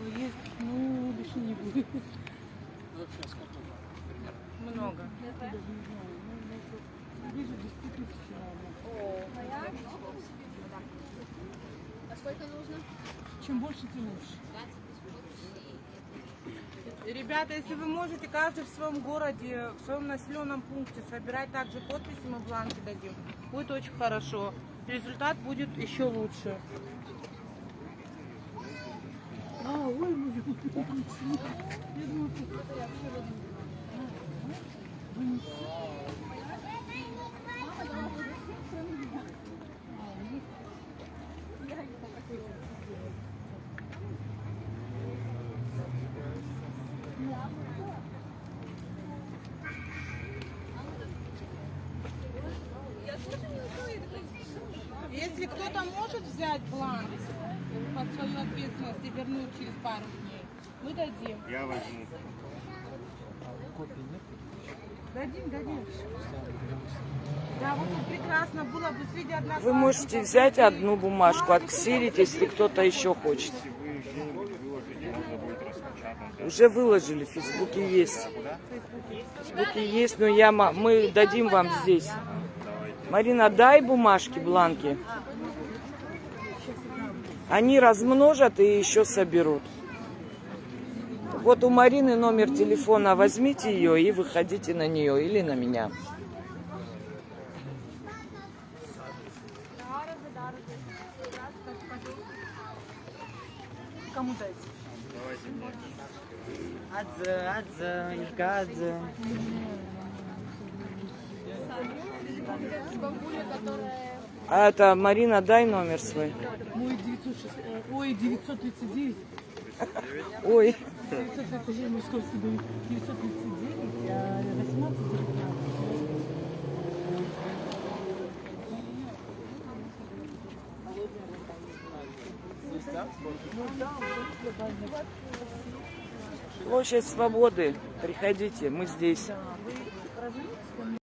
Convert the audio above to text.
есть, ну, больше не будет. Много. Ближе 10 тысяч, наверное. А сколько нужно? Чем больше, тем лучше. Ребята, если вы можете, каждый в своем городе, в своем населенном пункте собирать также подписи, мы бланки дадим. Будет очень хорошо. Результат будет еще лучше. Ой, мы же я думаю, Если кто-то может взять бланк под свою ответственность и вернуть через пару дней, мы дадим. Я возьму. Дадим. Да, вот прекрасно было бы среди одноклассников. Вы можете взять одну бумажку, отксерить, если кто-то еще хочет. Если вы выложите, можно будет распечатать. Уже выложили, в Фейсбуке есть. В Фейсбуке есть, но мы дадим вам здесь. Марина, дай бумажки, бланки. Они размножат и еще соберут. Вот у Марины номер телефона, возьмите ее и выходите на нее или на меня. кому дать? Адзе, Илька Адзе. Бабуля, которая... А это Марина, дай номер свой. Мой 906, ой, 939. Ой. 939, московский 939, а 18, 19. Площадь Свободы. Приходите, мы здесь.